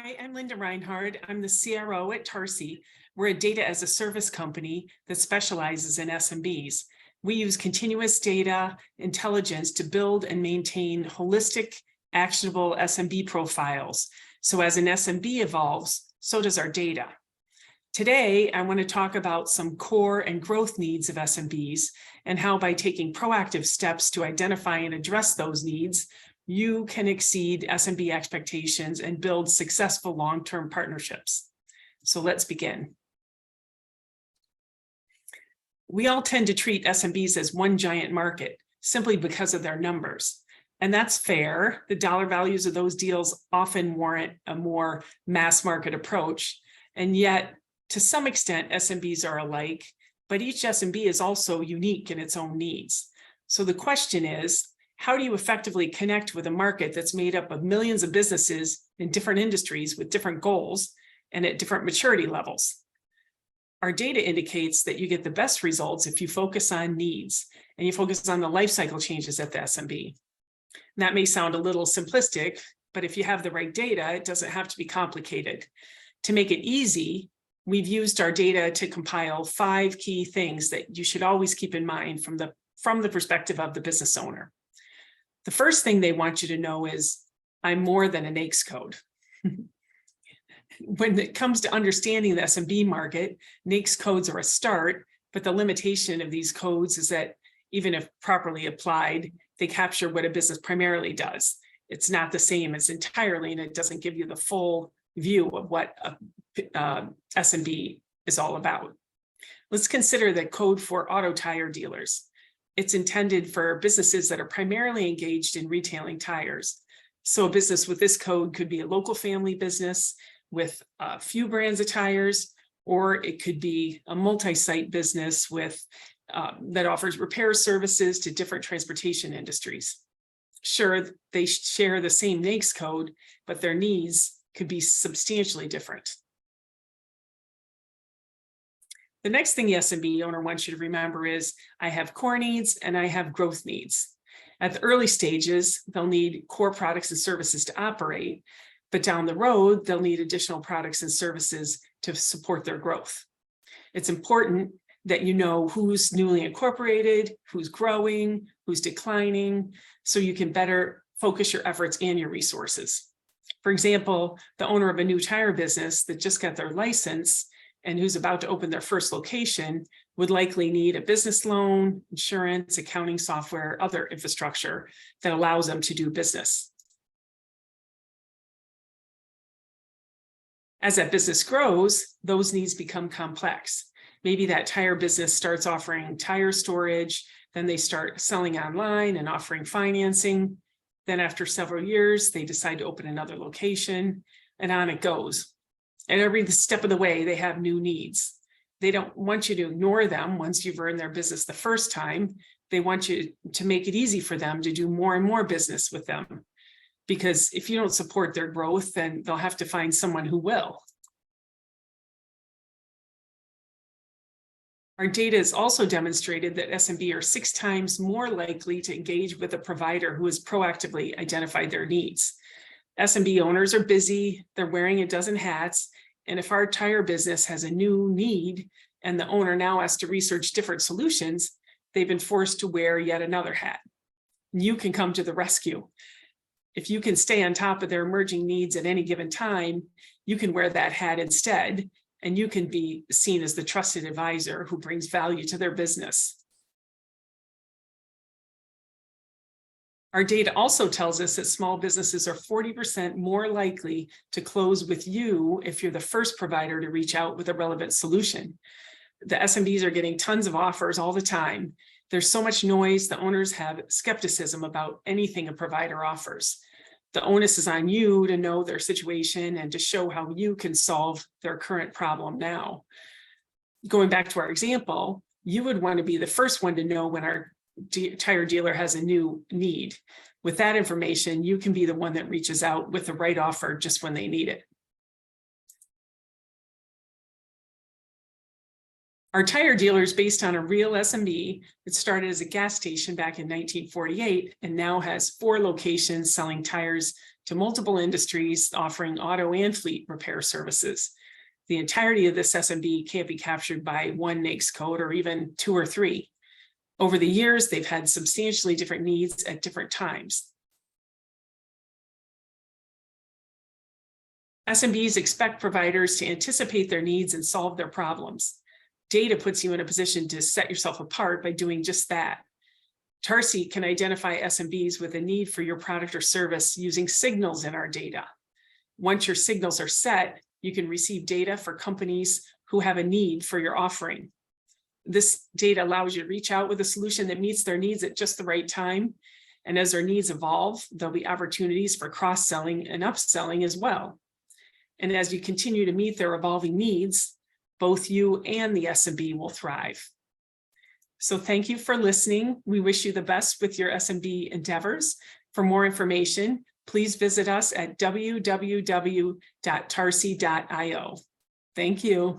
Hi, I'm Linda Reinhardt. I'm the CRO at Tarsi. We're a data as a service company that specializes in SMBs. We use continuous data intelligence to build and maintain holistic, actionable SMB profiles. So as an SMB evolves, so does our data. Today, I want to talk about some core and growth needs of SMBs and how by taking proactive steps to identify and address those needs, you can exceed SMB expectations and build successful long-term partnerships. So let's begin. We all tend to treat SMBs as one giant market simply because of their numbers. And that's fair. The dollar values of those deals often warrant a more mass market approach. And yet, to some extent, SMBs are alike, but each SMB is also unique in its own needs. So the question is, how do you effectively connect with a market that's made up of millions of businesses in different industries with different goals and at different maturity levels? Our data indicates that you get the best results if you focus on needs and you focus on the life cycle changes at the SMB. And that may sound a little simplistic, but if you have the right data, it doesn't have to be complicated. To make it easy, we've used our data to compile 5 key things that you should always keep in mind from the perspective of the business owner. The first thing they want you to know is, I'm more than a NAICS code. When it comes to understanding the SMB market, NAICS codes are a start, but the limitation of these codes is that even if properly applied, they capture what a business primarily does. It's not the same as entirely, and it doesn't give you the full view of what a SMB is all about. Let's consider the code for auto tire dealers. It's intended for businesses that are primarily engaged in retailing tires. So a business with this code could be a local family business with a few brands of tires, or it could be a multi-site business with that offers repair services to different transportation industries. Sure, they share the same NAICS code, but their needs could be substantially different. The next thing the SMB owner wants you to remember is, I have core needs and I have growth needs. At the early stages, they'll need core products and services to operate, but down the road, they'll need additional products and services to support their growth. It's important that you know who's newly incorporated, who's growing, who's declining, so you can better focus your efforts and your resources. For example, the owner of a new tire business that just got their license and who's about to open their first location would likely need a business loan, insurance, accounting software, other infrastructure that allows them to do business. As that business grows, those needs become complex. Maybe that tire business starts offering tire storage, then they start selling online and offering financing. Then after several years, they decide to open another location, and on it goes. And every step of the way, they have new needs. They don't want you to ignore them once you've earned their business the first time. They want you to make it easy for them to do more and more business with them. Because if you don't support their growth, then they'll have to find someone who will. Our data has also demonstrated that SMB are 6 times more likely to engage with a provider who has proactively identified their needs. SMB owners are busy, they're wearing a dozen hats, and if our tire business has a new need and the owner now has to research different solutions, they've been forced to wear yet another hat. You can come to the rescue. If you can stay on top of their emerging needs at any given time, you can wear that hat instead, and you can be seen as the trusted advisor who brings value to their business. Our data also tells us that small businesses are 40% more likely to close with you if you're the first provider to reach out with a relevant solution. The SMBs are getting tons of offers all the time. There's so much noise, the owners have skepticism about anything a provider offers. The onus is on you to know their situation and to show how you can solve their current problem now. Going back to our example, you would want to be the first one to know when our tire dealer has a new need. With that information, you can be the one that reaches out with the right offer just when they need it. Our tire dealer is based on a real SMB. It started as a gas station back in 1948 and now has 4 locations selling tires to multiple industries offering auto and fleet repair services. The entirety of this SMB can't be captured by one NAICS code or even 2 or 3. Over the years, they've had substantially different needs at different times. SMBs expect providers to anticipate their needs and solve their problems. Data puts you in a position to set yourself apart by doing just that. Tarsi can identify SMBs with a need for your product or service using signals in our data. Once your signals are set, you can receive data for companies who have a need for your offering. This data allows you to reach out with a solution that meets their needs at just the right time. And as their needs evolve, there'll be opportunities for cross-selling and upselling as well. And as you continue to meet their evolving needs, both you and the SMB will thrive. So thank you for listening. We wish you the best with your SMB endeavors. For more information, please visit us at www.tarsi.io. Thank you.